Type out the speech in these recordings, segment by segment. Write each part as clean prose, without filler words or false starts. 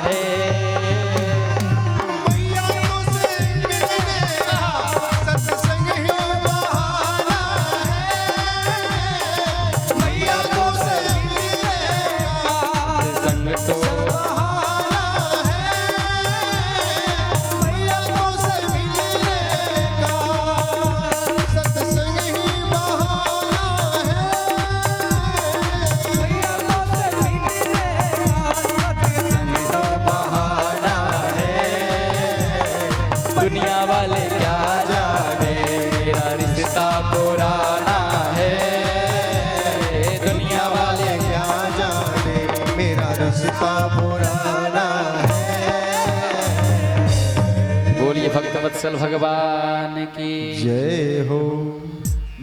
है। मैया तुझसे मिलने का सत्संग ही बहाना है। मैया तुझसे मिलने का संग तो बहाना है। मैया तुझसे मिलने का सत्संग ही बहाना है। मैया तुझसे मिलने का बहाना है। दुनिया वाले क्या जाने मेरा रिश्ता पुराना है। दुनिया वाले क्या जाने मेरा रिश्ता पुराना है। बोलिए भक्तवत्सल भगवान की जय हो।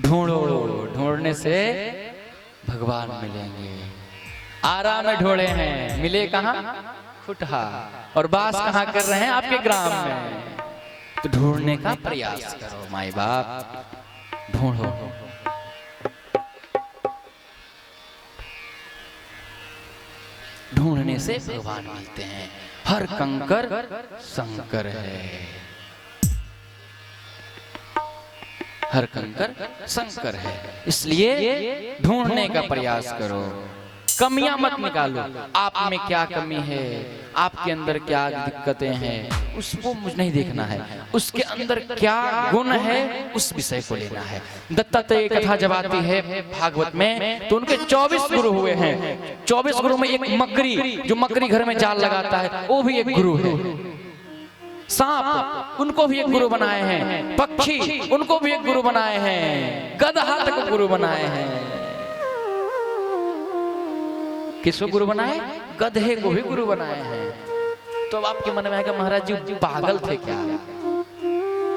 ढूंढो, ढूंढने से भगवान मिलेंगे। आरा में ढूंढे हैं, मिले कहाँ? खुटहा। और बास कहाँ कर रहे हैं? आपके ग्राम में। तो ढूंढने का प्रयास करो माई बाप, ढूंढो। ढूंढने से भगवान मिलते हैं। हर कंकर शंकर है। हर कंकर शंकर है, इसलिए ढूंढने का प्रयास करो। कमियां मत निकालो। आप में क्या कमी है, आपके अंदर क्या दिक्कतें हैं, उसको मुझे नहीं देखना है। उसके अंदर क्या गुण है, उस विषय को लेना है। दत्तात्रेय कथा जब आती है भागवत में, तो उनके 24 गुरु हुए हैं। 24 गुरु में एक मकरी, जो मकरी घर में जाल लगाता है, वो भी एक गुरु है। सांप, उनको भी एक गुरु बनाए हैं। पक्षी, उनको भी एक गुरु बनाए हैं। गदहा तक गुरु बनाए हैं। किसको गुरु बनाए? गधे को भी गुरु बनाए हैं। तो अब आपके मन में आएगा महाराज जी पागल थे क्या?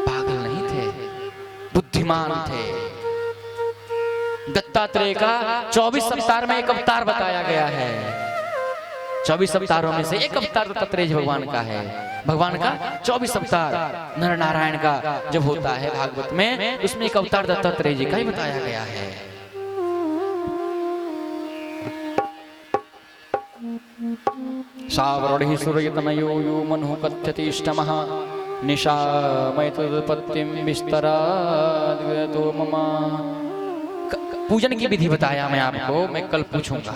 पागल नहीं थे, बुद्धिमान थे। दत्तात्रेय का 24 अवतार में एक अवतार बताया गया है। 24 अवतारों में से एक अवतार दत्तात्रेय भगवान का है। भगवान का 24 अवतार नर नारायण का जब होता है भागवत में, उसमें एक अवतार दत्तात्रेय जी का ही बताया गया है। सावरणि सूर्यतनयो यो मनु कथ्यतिष्ठमः निशामयतुत्पत्तिं विस्तराद् मम। पूजन की विधि बताया मैं आपको, मैं कल पूछूंगा।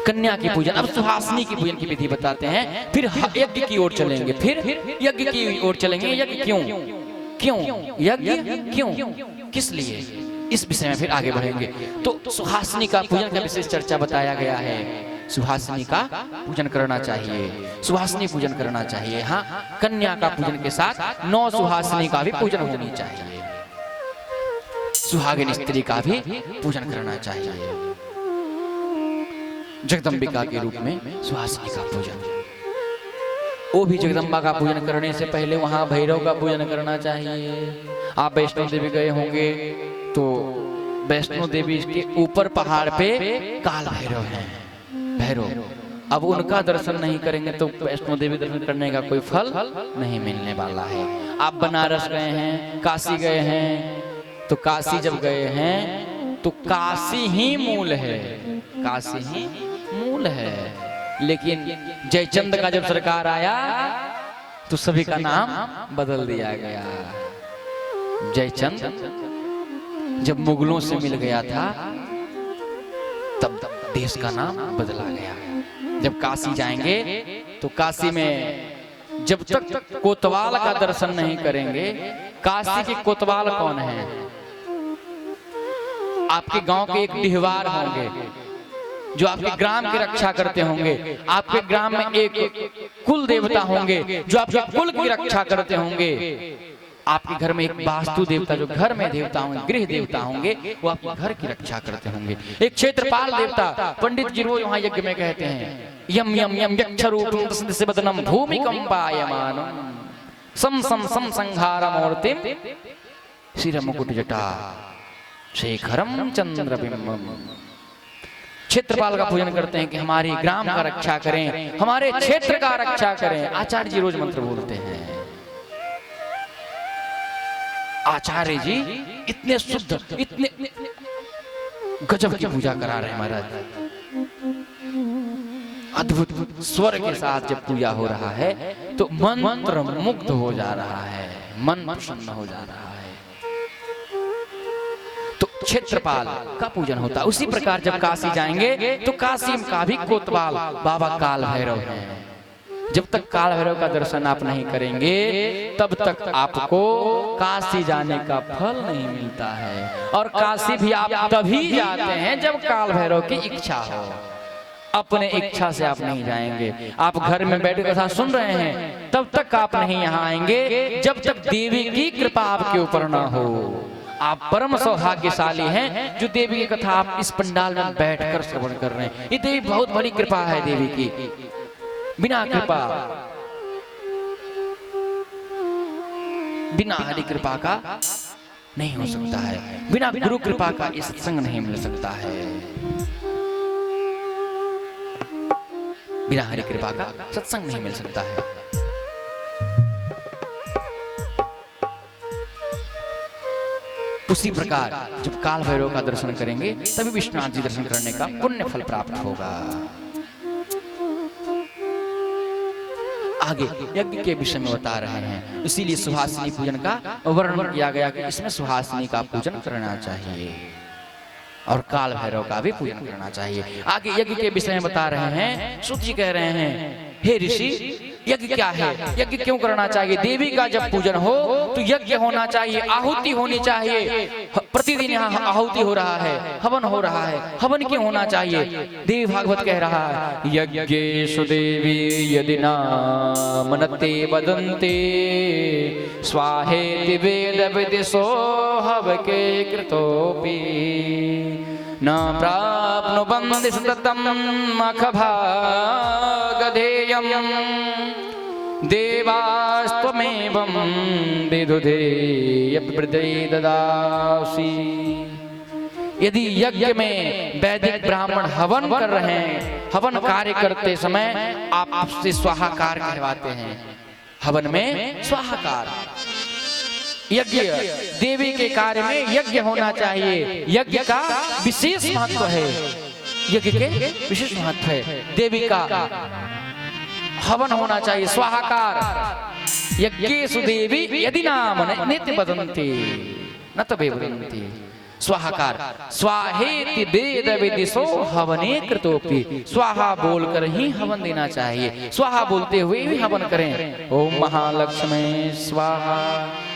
कन्या की पूजन, अब सुहासिनी की पूजन की विधि बताते हैं। फिर यज्ञ की ओर चलेंगे, फिर यज्ञ की ओर चलेंगे। यज्ञ क्यों? क्यों यज्ञ? क्यों? किस लिए? इस विषय में फिर आगे बढ़ेंगे। तो सुहासिनी का पूजन का विशेष चर्चा बताया गया है। सुहासिनी का पूजन करना चाहिए, सुहासिनी पूजन करना चाहिए। हाँ, कन्या का पूजन के साथ 9 सुहासिनी का भी पूजन होनी चाहिए। सुहागिन स्त्री का भी पूजन करना चाहिए। जगदम्बिका के रूप में सुहासिनी का पूजन। वो भी जगदम्बा का पूजन करने से पहले वहां भैरव का पूजन करना चाहिए। आप वैष्णो देवी गए होंगे तो वैष्णो देवी के ऊपर पहाड़ पे काल भैरव हैं, भैरव। अब उनका दर्शन नहीं करेंगे तो वैष्णो देवी दर्शन करने का कोई फल नहीं मिलने वाला है। आप बनारस गए हैं, काशी गए हैं, तो काशी जब गए हैं तो काशी ही मूल है, काशी ही मूल है। लेकिन जयचंद का जब सरकार आया तो सभी का नाम बदल दिया गया। जयचंद जब मुगलों से मिल गया था तब देश का नाम बदला गया। जब काशी जाएंगे तो काशी में जब तक कोतवाल का दर्शन नहीं करेंगे, काशी के कोतवाल कौन है? आपके गांव के एक डिहवार होंगे जो आपके ग्राम की रक्षा करते होंगे। आपके ग्राम में एक कुल देवता होंगे जो आपके कुल की रक्षा करते होंगे। आपके घर में एक वास्तु देवता जो घर में देवता होंगे, गृह देवता होंगे, वो आपके घर की रक्षा करते होंगे। एक क्षेत्रपाल देवता, पंडित जी रोज वहां यज्ञ में कहते हैं, यम यम यम यक्षरूपम से बदनम भूमि कंपायमानम सम सम सम संहारमूर्तिम शिर मुकुट जटा शेखरम चंद्रबिंबम। क्षेत्रपाल का पूजन करते हैं कि हमारे ग्राम का रक्षा करें, हमारे क्षेत्र का रक्षा करें। आचार्य जी रोज मंत्र बोलते हैं। आचार्य जी इतने शुद्ध, इतने गजब की पूजा करा रहे हैं महाराज। अद्भुत स्वर के साथ जब पूजा हो रहा है तो मंत्र मुग्ध हो जा रहा है, मन प्रसन्न हो जा रहा है। तो क्षेत्रपाल का पूजन होता है। उसी प्रकार जब काशी जाएंगे तो काशी का भी कोतवाल बाबा काल भैरव हैं। जब तक काल भैरव का दर्शन आप नहीं करेंगे तब तक आपको काशी जाने का फल नहीं मिलता है। और काशी भी आप तभी जाते हैं जब काल भैरव की इच्छा हो। अपने इच्छा से आप नहीं जाएंगे। आप घर में बैठ कथा सुन रहे हैं तब तक आप नहीं यहाँ आएंगे जब तक देवी की कृपा आपके ऊपर ना हो। आप परम सौभाग्यशाली हैं जो देवी की कथा आप इस पंडाल में बैठकर श्रवण कर रहे हैं। ये देवी बहुत बड़ी कृपा है देवी की। बिना कृपा, बिना हरि कृपा का नहीं हो सकता है। बिना गुरु कृपा का ये सत्संग नहीं मिल सकता है। बिना हरि कृपा का सत्संग नहीं मिल सकता है। उसी प्रकार जब काल भैरव का दर्शन करेंगे तभी विश्वनाथ जी दर्शन करने का पुण्य फल प्राप्त होगा। आगे यज्ञ के विषय में बता रहे हैं, इसीलिए सुहासिनी पूजन का वर्णन किया गया कि इसमें सुहासिनी का पूजन करना चाहिए और काल भैरव का भी पूजन करना चाहिए। आगे यज्ञ के विषय में बता रहे हैं, सूत जी कह रहे हैं, हे ऋषि यज्ञ क्या है, यज्ञ क्यों करना चाहिए? देवी का जब पूजन हो तो यज्ञ होना चाहिए, आहुति होनी चाहिए। प्रतिदिन यहाँ आहुति हो रहा है, हवन हो रहा है। हवन क्यों होना चाहिए? देवी भागवत कह रहा है, यज्ञेषु देवी यदि नामनते वदन्ते स्वाहेति वेद विदिशो हवके कृतोपि न प्राप्नुवन्ति सततं मखभागधेयम् देवास्त्वमेवं विदुधे ददासि। यदि यज्ञ में वैदिक ब्राह्मण हवन कर रहे हैं, हवन कार्य करते समय आप आपसे स्वाहाकार कहवाते हैं। हवन में स्वाहाकार, यज्ञ देवी के कार्य में यज्ञ होना चाहिए। यज्ञ का विशेष महत्व है, यज्ञ के विशेष महत्व है। देवी का हवन होना चाहिए, स्वाहाकार। यज्ञेषु देवी यदि नाम नित्य वदन्ति न तबे वदन्ति। स्वाहाकार, स्वाहेति वेद विदिशो हवने कृतोपि। स्वाहा बोलकर ही हवन देना चाहिए, स्वाहा बोलते हुए भी हवन करें। ओम महालक्ष्मी स्वाहा,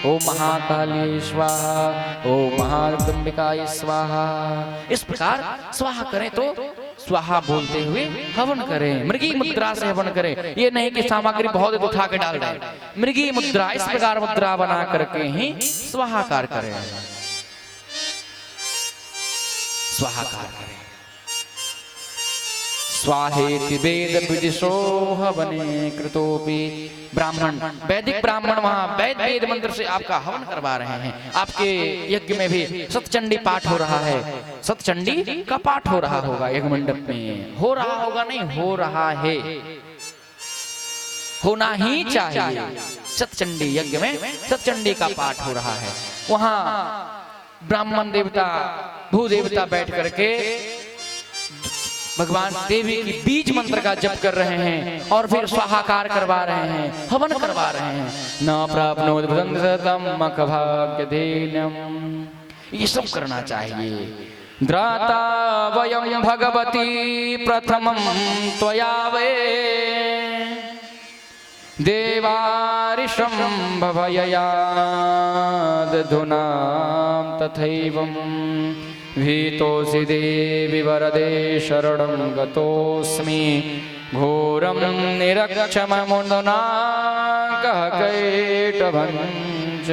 ओम महाकाली स्वाहा, ओम महाजगदम्बिकाय स्वाहा। इस प्रकार स्वाहा करें तो स्वाहा बोलते हुए हवन करें। मृगी मुद्रा से हवन करें, ये नहीं कि सामग्री बहुत उठा के डाल दें। मृगी मुद्रा, इस प्रकार मुद्रा बना करके ही स्वाहाकार करें, स्वाहाकार करें। स्वाहेति वेद विदिशो हवने कृतोपि। ब्राह्मण, वैदिक ब्राह्मण वहां वेद मंत्र से आपका हवन करवा रहे हैं। आपके यज्ञ में भी सतचंडी पाठ हो रहा है, सतचंडी का पाठ हो रहा होगा यज्ञ मंडप में। हो रहा होगा नहीं, हो रहा है, होना ही चाहिए। सतचंडी यज्ञ में सतचंडी का पाठ हो रहा है। वहां ब्राह्मण देवता, भू देवता बैठ करके भगवान देवी की बीज मंत्र का जप कर रहे हैं और फिर स्वाहाकार करवा रहे हैं, हवन करवा रहे हैं। न प्राप्नोति सततं मखभाग्यधेयम्। ये सब करना चाहिए। द्राता वयं भगवती प्रथमं त्वया वे देवारिषं भवययादधुनां तथैवं भीतोऽसि देवि वरदे शरणं गतोऽस्मि घोरं निरक्षममुना कः कैटभञ्च।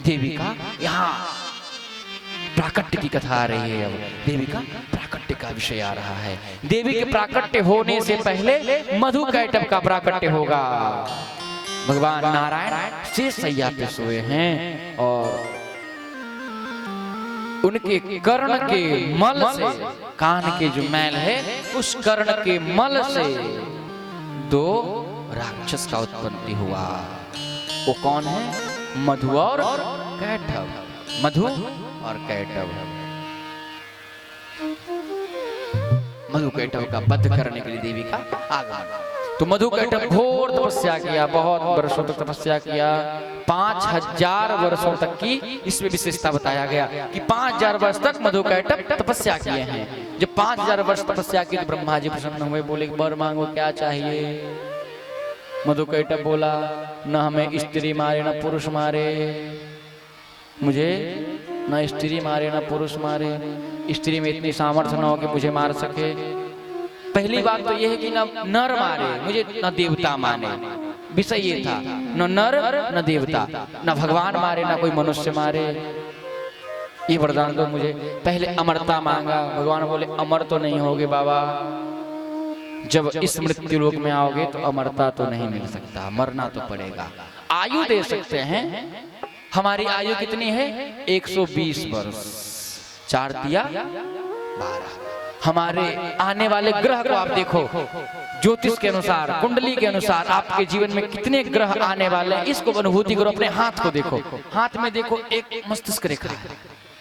देवी का यहाँ प्राकट्य की कथा आ रही है। अब देवी का प्राकट्य का विषय आ रहा है। देवी के प्राकट्य होने से पहले मधु कैटभ का प्राकट्य होगा। भगवान नारायण शेष सैया पे सोए हैं और उनके कर्ण के मल से, कान के जो मैल है उस कर्ण के मल से दो राक्षस का उत्पत्ति हुआ। वो कौन है? मधु और कैटभ। मधु और कैटभ। मधुकैटभ का वध करने के लिए देवी का आगमन। तो मधुकैटभ घोर तपस्या किया, बहुत वर्षों तक तपस्या किया, 5000 वर्षों तक की इसमें विशेषता बताया गया कि 5000 वर्ष तक मधुकैटभ तपस्या किए हैं। जब 5000 वर्ष तपस्या की तो ब्रह्मा जी प्रसन्न हुए, बोले वर मांगो क्या चाहिए। मधुकैटभ बोला न हमें स्त्री मारे न पुरुष मारे, मुझे न स्त्री मारे न पुरुष मारे, स्त्री में इतनी सामर्थ्य न हो कि मुझे मार सके। पहली बात तो यह है कि न नर मारे, मुझे न देवता माने, विषय ये था, न नर न देवता, न भगवान मारे न कोई मनुष्य मारे, ये वरदान दो मुझे। पहले अमरता मांगा, भगवान बोले अमर तो नहीं होगे बाबा, जब इस मृत्यु लोक में आओगे तो अमरता तो नहीं मिल सकता, मरना तो पड़ेगा। आयु दे सकते हैं, हमारी आयु कितनी है 120 वर्ष, 4 दिया 12। हमारे आने वाले ग्रह को आप देखो, ज्योतिष के अनुसार, कुंडली के अनुसार आपके जीवन में कितने ग्रह आने वाले हैं, इसको अनुभूति करो। अपने हाथ को देखो, हाथ में देखो एक मस्तिष्क रेखा,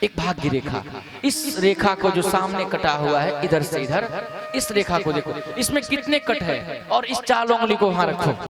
एक भाग्य रेखा, इस रेखा को जो सामने कटा हुआ है इधर से इधर, इस रेखा को देखो, इसमें कितने कट है, और इस 4 उंगली को वहां रखो।